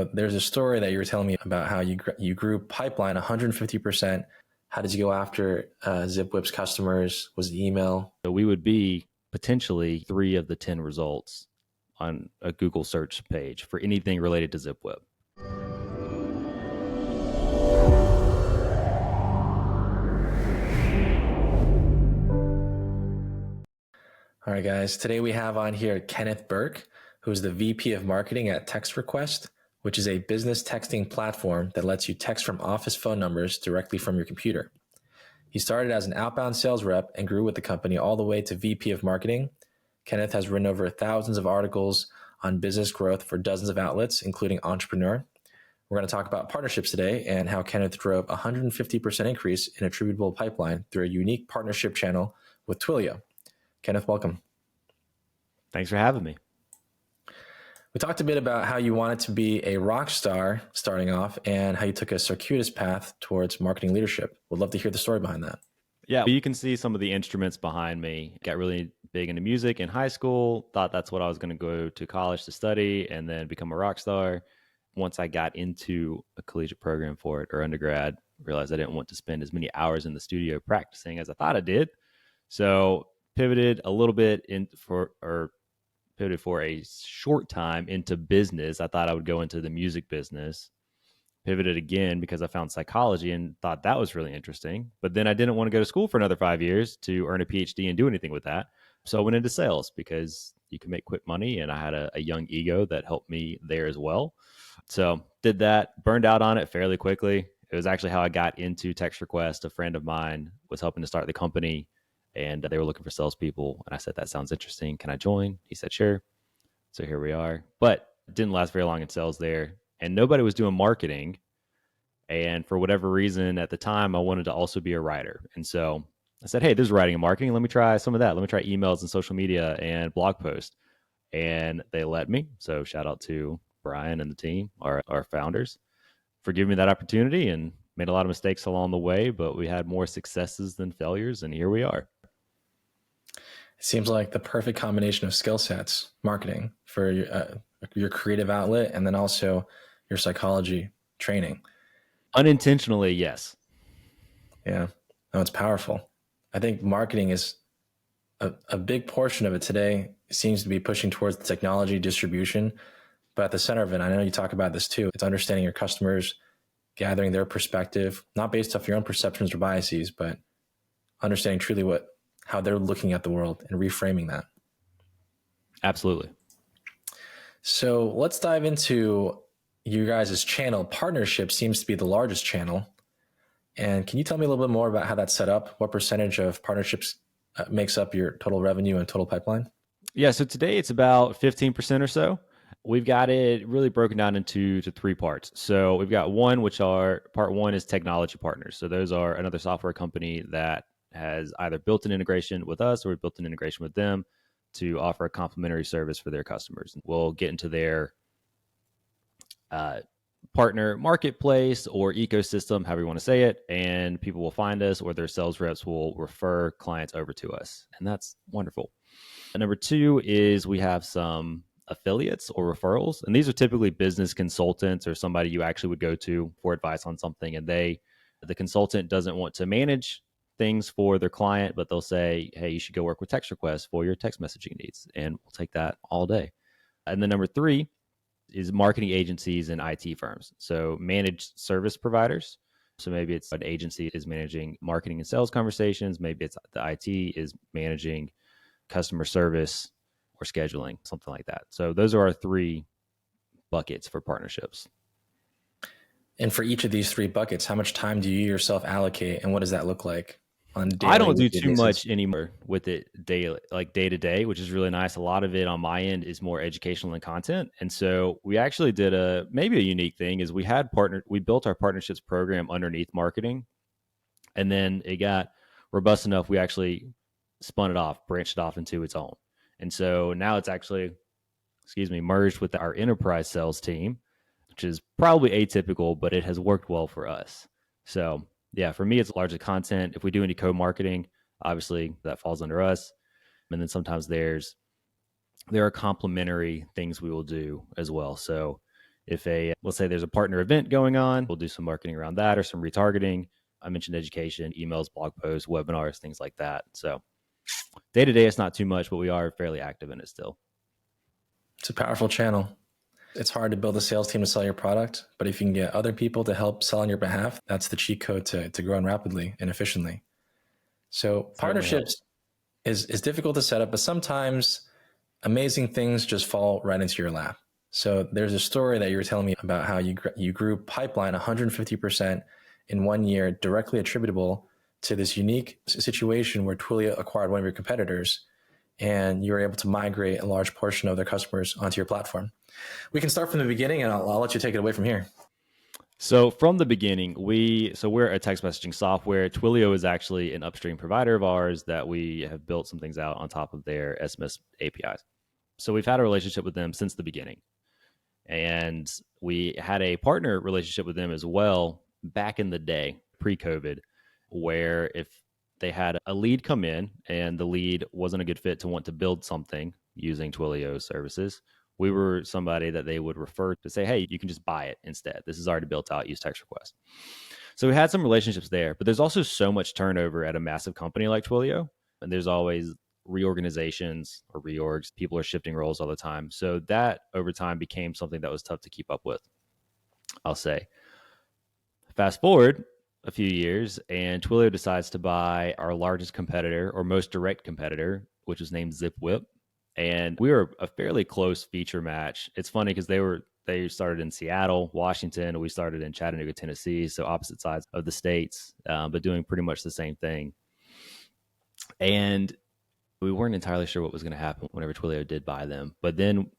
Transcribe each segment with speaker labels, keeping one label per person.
Speaker 1: So there's a story that you were telling me about how you grew pipeline 150%. How did you go after ZipWhip's customers? Was the email?
Speaker 2: So we would be potentially 3 of the 10 results on a Google search page for anything related to ZipWhip.
Speaker 1: All right, guys. Today we have on here Kenneth Burke, who is the VP of Marketing at TextRequest, which is a business texting platform that lets you text from office phone numbers directly from your computer. He started as an outbound sales rep and grew with the company all the way to VP of Marketing. Kenneth has written over thousands of articles on business growth for dozens of outlets, including Entrepreneur. We're going to talk about partnerships today and how Kenneth drove a 150% increase in attributable pipeline through a unique partnership channel with Twilio. Kenneth, welcome.
Speaker 2: Thanks for having me.
Speaker 1: We talked a bit about how you wanted to be a rock star starting off and how you took a circuitous path towards marketing leadership. Would love to hear the story behind that.
Speaker 2: Yeah, you can see some of the instruments behind me. Got really big into music in high school, thought that's what I was going to go to college to study and then become a rock star. Once I got into a collegiate program for it or undergrad, realized I didn't want to spend as many hours in the studio practicing as I thought I did. So pivoted a little bit pivoted for a short time into business. I thought I would go into the music business. Pivoted again because I found psychology and thought that was really interesting. But then I didn't want to go to school for another 5 years to earn a PhD and do anything with that. So I went into sales because you can make quick money. And I had a young ego that helped me there as well. So did that, burned out on it fairly quickly. It was actually how I got into TextRequest. A friend of mine was helping to start the company and they were looking for salespeople. And I said, that sounds interesting. Can I join? He said, sure. So here we are. But it didn't last very long in sales there. And nobody was doing marketing. And for whatever reason at the time, I wanted to also be a writer. And so I said, hey, there's writing and marketing. Let me try some of that. Let me try emails and social media and blog posts. And they let me. So shout out to Brian and the team, our founders, for giving me that opportunity, and made a lot of mistakes along the way, but we had more successes than failures. And here we are.
Speaker 1: It seems like the perfect combination of skill sets, marketing for your creative outlet, and then also your psychology training.
Speaker 2: Unintentionally, yes.
Speaker 1: Yeah, no, it's powerful. I think marketing is a big portion of it today. It seems to be pushing towards the technology distribution, but at the center of it, I know you talk about this too, it's understanding your customers, gathering their perspective, not based off your own perceptions or biases, but understanding truly how they're looking at the world and reframing that.
Speaker 2: Absolutely.
Speaker 1: So let's dive into you guys' channel. Partnership seems to be the largest channel. And can you tell me a little bit more about how that's set up? What percentage of partnerships makes up your total revenue and total pipeline?
Speaker 2: Yeah, so today it's about 15% or so. We've got it really broken down into 3 parts. So we've got one, part one is technology partners. So those are another software company that has either built an integration with us or we built an integration with them to offer a complimentary service for their customers. We'll get into their partner marketplace or ecosystem, however you want to say it, and people will find us or their sales reps will refer clients over to us. And that's wonderful. And number 2 is we have some affiliates or referrals. And these are typically business consultants or somebody you actually would go to for advice on something. And the consultant doesn't want to manage things for their client, but they'll say, hey, you should go work with TextRequest for your text messaging needs. And we'll take that all day. And then number 3 is marketing agencies and IT firms. So managed service providers. So maybe it's an agency is managing marketing and sales conversations. Maybe it's the IT is managing customer service or scheduling, something like that. So those are our 3 buckets for partnerships.
Speaker 1: And for each of these 3 buckets, how much time do you yourself allocate and what does that look like on daily?
Speaker 2: I don't do too much anymore with it daily, like day to day, which is really nice. A lot of it on my end is more educational and content. And so we actually did maybe a unique thing is we built our partnerships program underneath marketing. And then it got robust enough. We actually branched it off into its own. And so now it's actually, merged with our enterprise sales team, which is probably atypical, but it has worked well for us. So yeah, for me, it's largely content. If we do any co-marketing, obviously that falls under us. And then sometimes there are complementary things we will do as well. So If let's say there's a partner event going on, we'll do some marketing around that or some retargeting. I mentioned education, emails, blog posts, webinars, things like that. So day to day, it's not too much, but we are fairly active in it still.
Speaker 1: It's a powerful channel. It's hard to build a sales team to sell your product, but if you can get other people to help sell on your behalf, that's the cheat code to growing rapidly and efficiently. So partnerships is difficult to set up, but sometimes amazing things just fall right into your lap. So there's a story that you were telling me about how you grew pipeline 150% in 1 year, directly attributable to this unique situation where Twilio acquired one of your competitors, and you were able to migrate a large portion of their customers onto your platform. We can start from the beginning, and I'll let you take it away from here.
Speaker 2: So from the beginning, we're a text messaging software. Twilio is actually an upstream provider of ours that we have built some things out on top of their SMS APIs. So we've had a relationship with them since the beginning. And we had a partner relationship with them as well back in the day, pre-COVID, where if they had a lead come in and the lead wasn't a good fit to want to build something using Twilio services, we were somebody that they would refer to say, hey, you can just buy it instead. This is already built out, use TextRequest. So we had some relationships there, but there's also so much turnover at a massive company like Twilio. And there's always reorganizations or reorgs. People are shifting roles all the time. So that over time became something that was tough to keep up with, I'll say. Fast forward a few years, and Twilio decides to buy our largest competitor or most direct competitor, which was named ZipWhip. And we were a fairly close feature match. It's funny because they started in Seattle, Washington, and we started in Chattanooga, Tennessee. So opposite sides of the states, but doing pretty much the same thing. And we weren't entirely sure what was going to happen whenever Twilio did buy them. But then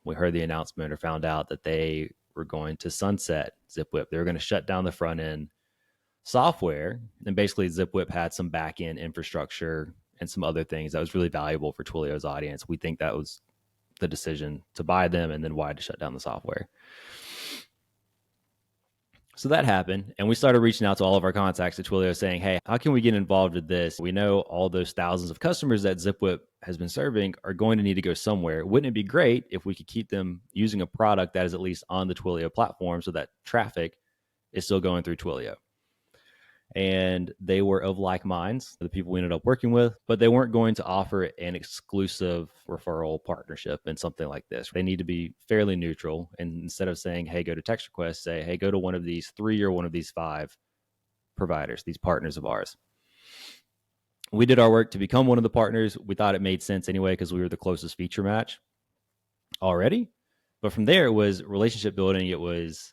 Speaker 2: we heard the announcement or found out that they were going to sunset ZipWhip. They were going to shut down the front end software. And basically ZipWhip had some back end infrastructure and some other things that was really valuable for Twilio's audience. We think that was the decision to buy them and then why to shut down the software. So that happened, and we started reaching out to all of our contacts at Twilio saying, hey, how can we get involved with this? We know all those thousands of customers that ZipWhip has been serving are going to need to go somewhere. Wouldn't it be great if we could keep them using a product that is at least on the Twilio platform so that traffic is still going through Twilio? And they were of like minds, the people we ended up working with, but they weren't going to offer an exclusive referral partnership in something like this. They need to be fairly neutral. And instead of saying, hey, go to TextRequest, say, hey, go to one of these 3 or one of these 5 providers, these partners of ours. We did our work to become one of the partners. We thought it made sense anyway because we were the closest feature match already. But from there, it was relationship building. It was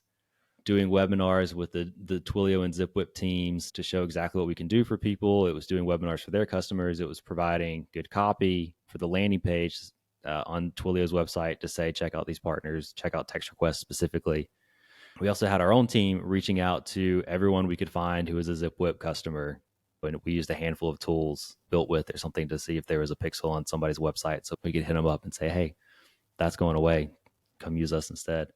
Speaker 2: doing webinars with the Twilio and ZipWhip teams to show exactly what we can do for people. It was doing webinars for their customers. It was providing good copy for the landing page on Twilio's website to say, check out these partners, check out TextRequest specifically. We also had our own team reaching out to everyone we could find who was a ZipWhip customer. And we used a handful of tools built with or something to see if there was a pixel on somebody's website. So we could hit them up and say, hey, that's going away. Come use us instead.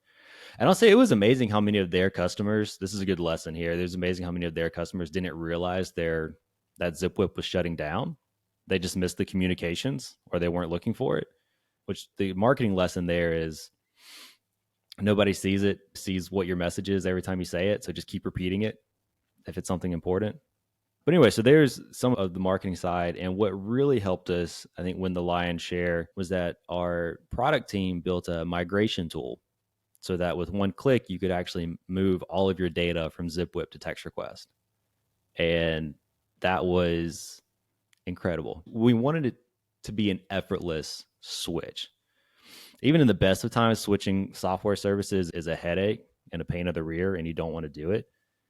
Speaker 2: And I'll say it was amazing how many of their customers, this is a good lesson here. It was amazing how many of their customers didn't realize that ZipWhip was shutting down. They just missed the communications or they weren't looking for it, which the marketing lesson there is nobody sees what your message is every time you say it. So just keep repeating it if it's something important. But anyway, so there's some of the marketing side. And what really helped us, I think, win the lion's share was that our product team built a migration tool so that with one click, you could actually move all of your data from ZipWhip to TextRequest. And that was incredible. We wanted it to be an effortless switch. Even in the best of times, switching software services is a headache and a pain in the rear, and you don't want to do it.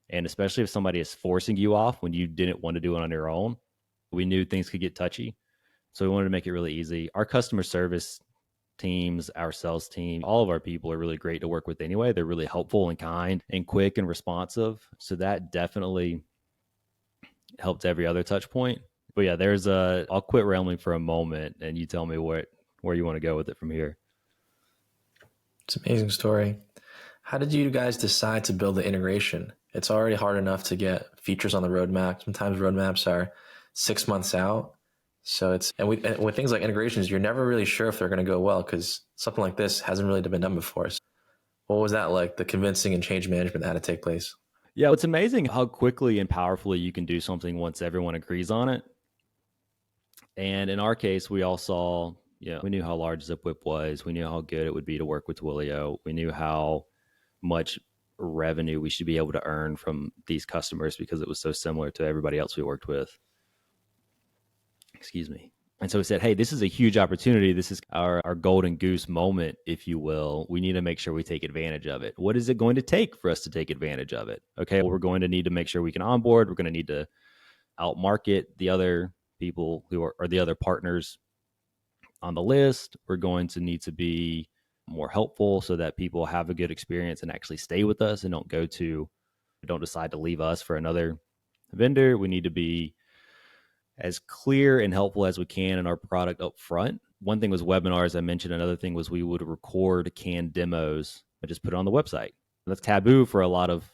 Speaker 2: And especially if somebody is forcing you off when you didn't want to do it on your own, we knew things could get touchy. So we wanted to make it really easy. Our customer service teams, our sales team, all of our people are really great to work with anyway. They're really helpful and kind and quick and responsive. So that definitely helped every other touch point. But yeah, I'll quit rambling for a moment and you tell me where you want to go with it from here.
Speaker 1: It's an amazing story. How did you guys decide to build the integration? It's already hard enough to get features on the roadmap. Sometimes roadmaps are 6 months out. So and with things like integrations, you're never really sure if they're going to go well because something like this hasn't really been done before. What was that like? The convincing and change management that had to take place.
Speaker 2: Yeah, it's amazing how quickly and powerfully you can do something once everyone agrees on it. And in our case, we all saw, we knew how large ZipWhip was. We knew how good it would be to work with Twilio. We knew how much revenue we should be able to earn from these customers because it was so similar to everybody else we worked with. Excuse me. And so we said, hey, this is a huge opportunity. This is our golden goose moment, if you will. We need to make sure we take advantage of it. What is it going to take for us to take advantage of it? Okay, well, we're going to need to make sure we can onboard. We're going to need to outmarket the other people who are the other partners on the list. We're going to need to be more helpful so that people have a good experience and actually stay with us and don't decide to leave us for another vendor. We need to be as clear and helpful as we can in our product up front. One thing was webinars, I mentioned. Another thing was we would record canned demos and just put it on the website. That's taboo for a lot of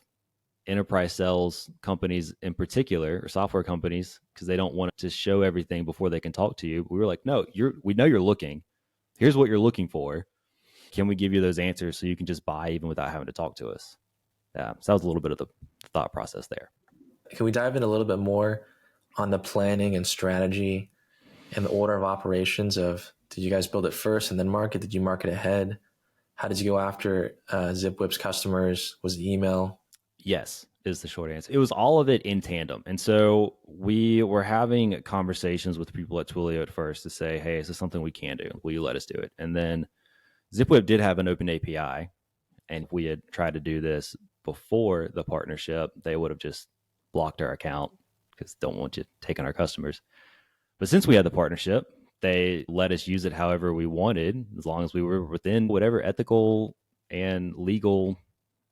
Speaker 2: enterprise sales companies in particular, or software companies, because they don't want to show everything before they can talk to you. We were like, no, we know you're looking. Here's what you're looking for. Can we give you those answers so you can just buy even without having to talk to us? Yeah, so that was a little bit of the thought process there.
Speaker 1: Can we dive in a little bit more on the planning and strategy and the order of operations of, did you guys build it first and then market? Did you market ahead? How did you go after ZipWhip's customers? Was it email?
Speaker 2: Yes, is the short answer. It was all of it in tandem. And so we were having conversations with people at Twilio at first to say, hey, is this something we can do? Will you let us do it? And then ZipWhip did have an open API. And if we had tried to do this before the partnership, they would have just blocked our account because don't want you taking our customers. But since we had the partnership, they let us use it however we wanted, as long as we were within whatever ethical and legal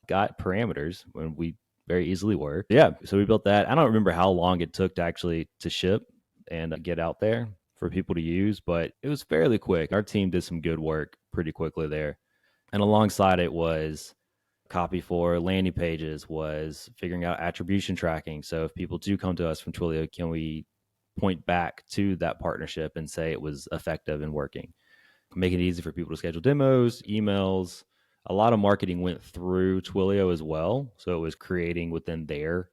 Speaker 2: parameters, when we very easily were. Yeah, so we built that. I don't remember how long it took to ship and get out there for people to use, but it was fairly quick. Our team did some good work pretty quickly there. And alongside it was copy for landing pages, was figuring out attribution tracking. So if people do come to us from Twilio, can we point back to that partnership and say it was effective and working? Making it easy for people to schedule demos, emails. A lot of marketing went through Twilio as well. So it was creating within their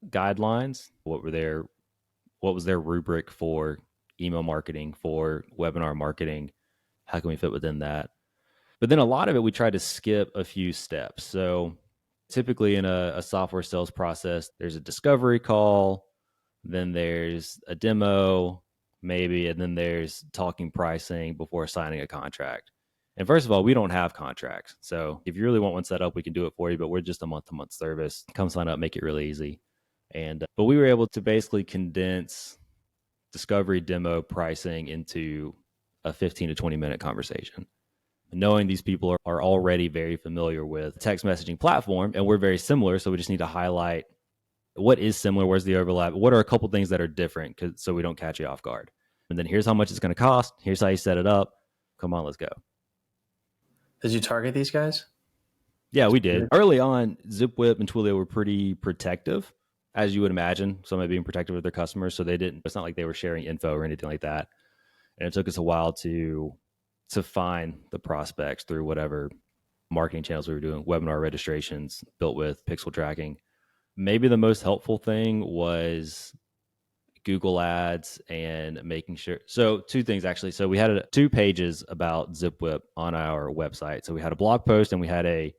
Speaker 2: guidelines what was their rubric for email marketing, for webinar marketing. How can we fit within that? But then a lot of it, we tried to skip a few steps. So typically in a software sales process, there's a discovery call, then there's a demo, maybe, and then there's talking pricing before signing a contract. And first of all, we don't have contracts. So if you really want one set up, we can do it for you, but we're just a month-to-month service. Come sign up, make it really easy. But we were able to basically condense discovery, demo, pricing into a 15 to 20 minute conversation. Knowing these people are already very familiar with the text messaging platform, and we're very similar. So we just need to highlight what is similar, where's the overlap, what are a couple things that are different, so we don't catch you off guard. And then here's how much it's going to cost. Here's how you set it up. Come on, let's go.
Speaker 1: Did you target these guys?
Speaker 2: Yeah, we did. Early on, ZipWhip and Twilio were pretty protective, as you would imagine, somebody being protective of their customers. So it's not like they were sharing info or anything like that. And it took us a while to find the prospects through whatever marketing channels we were doing, webinar registrations built with pixel tracking. Maybe the most helpful thing was Google Ads and making sure. So two things, actually. So we had 2 pages about ZipWhip on our website. So we had a blog post and we had an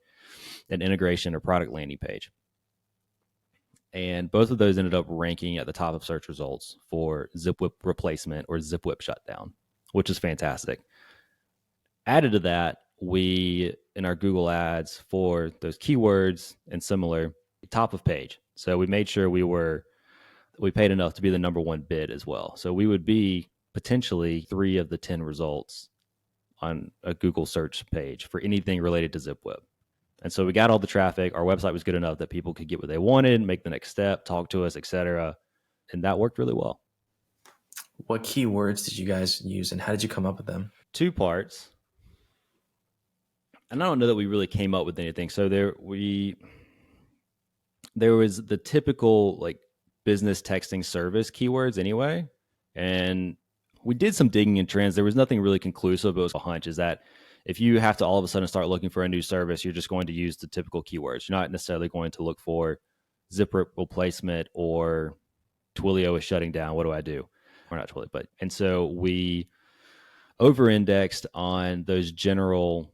Speaker 2: integration or product landing page. And both of those ended up ranking at the top of search results for ZipWhip replacement or ZipWhip shutdown, which is fantastic. Added to that, we, in our Google Ads for those keywords and similar, top of page. So we made sure we paid enough to be the number 1 bid as well. So we would be potentially 3 of the 10 results on a Google search page for anything related to ZipWhip. And so we got all the traffic. Our website was good enough that people could get what they wanted, make the next step, talk to us, etc. And that worked really well.
Speaker 1: What keywords did you guys use and how did you come up with them?
Speaker 2: 2 parts. And I don't know that we really came up with anything. So there was the typical like business texting service keywords anyway. And we did some digging in trends. There was nothing really conclusive, but it was a hunch, is that if you have to all of a sudden start looking for a new service, you're just going to use the typical keywords. You're not necessarily going to look for zip replacement or Twilio is shutting down. What do I do? Or not Twilio, but and so we over-indexed on those general,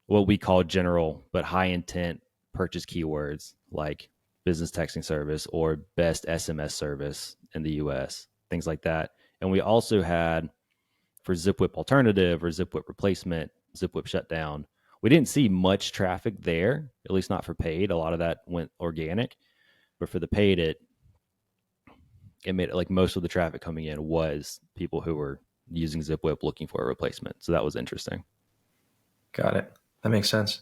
Speaker 2: what we call general but high intent purchase keywords like business texting service or best SMS service in the US, things like that. And we also had for ZipWhip alternative or ZipWhip replacement, ZipWhip shutdown. We didn't see much traffic there, at least not for paid. A lot of that went organic, but for the paid, it made it like most of the traffic coming in was people who were using ZipWhip looking for a replacement. So that was interesting.
Speaker 1: Got it. That makes sense.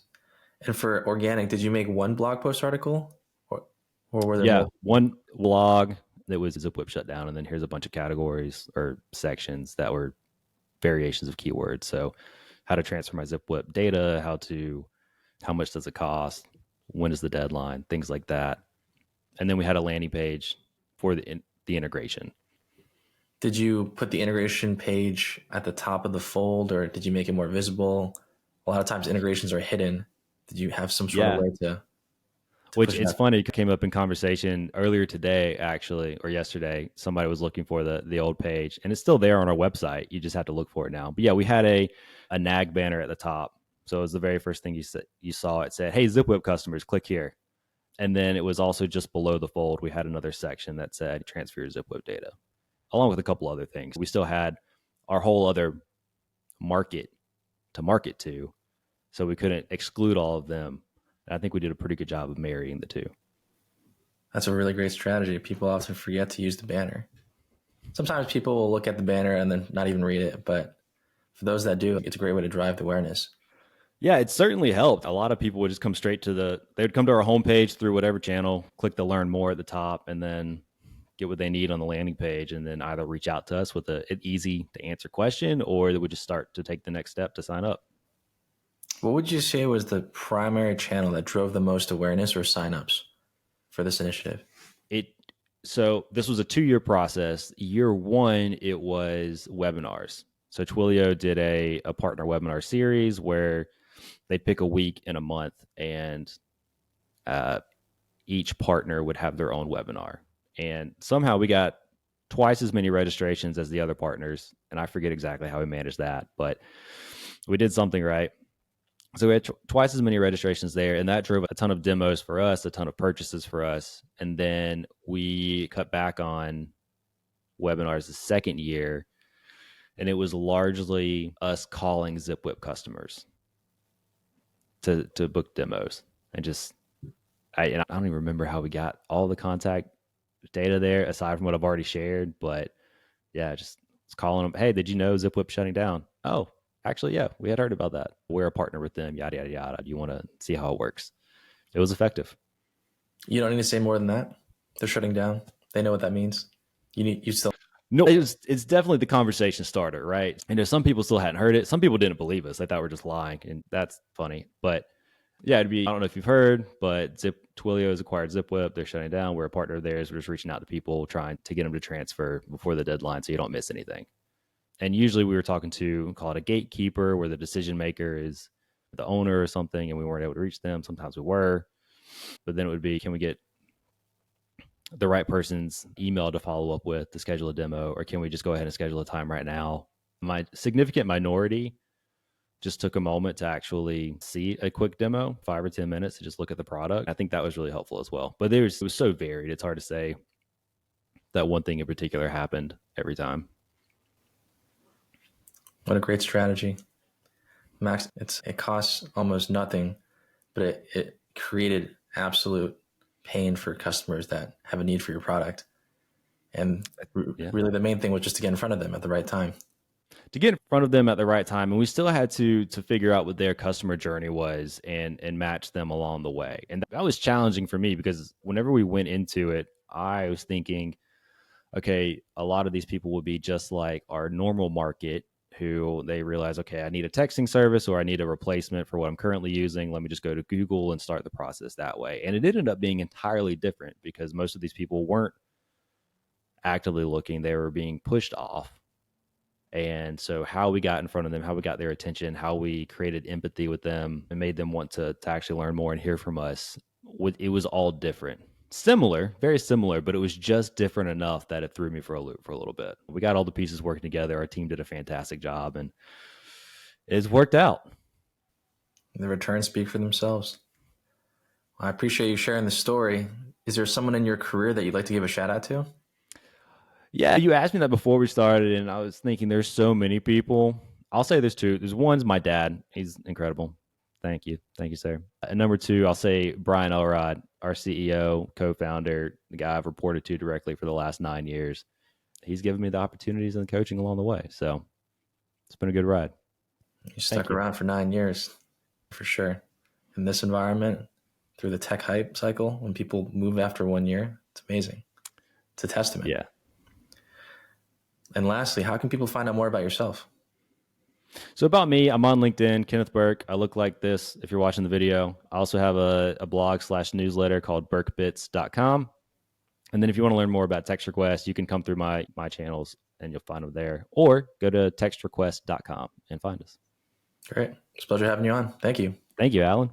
Speaker 1: And for organic, did you make one blog post article or were there more?
Speaker 2: One blog that was ZipWhip shutdown, and then here's a bunch of categories or sections that were variations of keywords. So how to transfer my ZipWhip data, how much does it cost, when is the deadline, things like that. And then we had a landing page for the integration.
Speaker 1: Did you put the integration page at the top of the fold, or did you make it more visible? A lot of times integrations are hidden. Did you have some sort of way to
Speaker 2: which it's funny, it came up in conversation earlier today, actually, or yesterday. Somebody was looking for the old page, and it's still there on our website. You just have to look for it now. But yeah, we had a nag banner at the top. So it was the very first thing you saw. It said, hey, ZipWhip customers, click here. And then it was also just below the fold, we had another section that said transfer your ZipWhip data, along with a couple other things. We still had our whole other market to market to, so we couldn't exclude all of them. And I think we did a pretty good job of marrying the two.
Speaker 1: That's a really great strategy. People often forget to use the banner. Sometimes people will look at the banner and then not even read it, but for those that do, it's a great way to drive the awareness.
Speaker 2: Yeah, it certainly helped. A lot of people would just come straight to they would come to our homepage through whatever channel, click the learn more at the top, and then get what they need on the landing page, and then either reach out to us with an easy to answer question, or they would just start to take the next step to sign up.
Speaker 1: What would you say was the primary channel that drove the most awareness or signups for this initiative?
Speaker 2: So this was a 2-year process. Year 1, it was webinars. So Twilio did a partner webinar series where they pick a week in a month, and each partner would have their own webinar. And somehow we got twice as many registrations as the other partners. And I forget exactly how we managed that, but we did something right. So we had twice as many registrations there, and that drove a ton of demos for us, a ton of purchases for us. And then we cut back on webinars the second year, and it was largely us calling ZipWhip customers to book demos. And I don't even remember how we got all the contact data there aside from what I've already shared, but yeah, just calling them, hey, did you know ZipWhip shutting down? Oh, actually, yeah, we had heard about that. We're a partner with them, yada, yada, yada. Do you want to see how it works? It was effective.
Speaker 1: You don't need to say more than that. They're shutting down. They know what that means.
Speaker 2: No, it's definitely the conversation starter, right? And some people still hadn't heard it. Some people didn't believe us. They thought we're just lying, and that's funny. But yeah, I don't know if you've heard, but Twilio has acquired ZipWhip. They're shutting down. We're a partner of theirs. We're just reaching out to people, trying to get them to transfer before the deadline so you don't miss anything. And usually we were talking to, call it a gatekeeper, where the decision maker is the owner or something, and we weren't able to reach them. Sometimes we were. But then it would be, can we get the right person's email to follow up with to schedule a demo, or can we just go ahead and schedule a time right now? My significant minority just took a moment to actually see a quick demo, 5 or 10 minutes to just look at the product. I think that was really helpful as well. But it was so varied. It's hard to say that one thing in particular happened every time.
Speaker 1: What a great strategy. Max, it costs almost nothing, but it created absolute pain for customers that have a need for your product. And really the main thing was just to get in front of them at the right time.
Speaker 2: To get in front of them at the right time. And we still had to figure out what their customer journey was and match them along the way. And that was challenging for me, because whenever we went into it, I was thinking, okay, a lot of these people would be just like our normal market, who they realize, okay, I need a texting service or I need a replacement for what I'm currently using. Let me just go to Google and start the process that way. And it ended up being entirely different, because most of these people weren't actively looking. They were being pushed off. And so how we got in front of them, how we got their attention, how we created empathy with them and made them want to actually learn more and hear from us, it was all different. Similar, very similar, but it was just different enough that it threw me for a loop for a little bit. We got all the pieces working together. Our team did a fantastic job, and it's worked out.
Speaker 1: The returns speak for themselves. Well, I appreciate you sharing the story. Is there someone in your career that you'd like to give a shout out to?
Speaker 2: Yeah, you asked me that before we started, and I was thinking there's so many people. I'll say there's two. There's one's my dad. He's incredible. Thank you. Thank you, sir. And number two, I'll say Brian Elrod, our CEO, co-founder, the guy I've reported to directly for the last 9 years. He's given me the opportunities and coaching along the way. So it's been a good ride.
Speaker 1: You stuck around for 9 years, for sure. In this environment, through the tech hype cycle, when people move after 1 year, it's amazing. It's a testament.
Speaker 2: Yeah.
Speaker 1: And lastly, how can people find out more about yourself?
Speaker 2: So about me, I'm on LinkedIn, Kenneth Burke. I look like this if you're watching the video. I also have a blog/newsletter called burkebits.com. And then if you want to learn more about TextRequest, you can come through my channels and you'll find them there. Or go to textrequest.com and find us.
Speaker 1: Great. It's a pleasure having you on. Thank you.
Speaker 2: Thank you, Alan.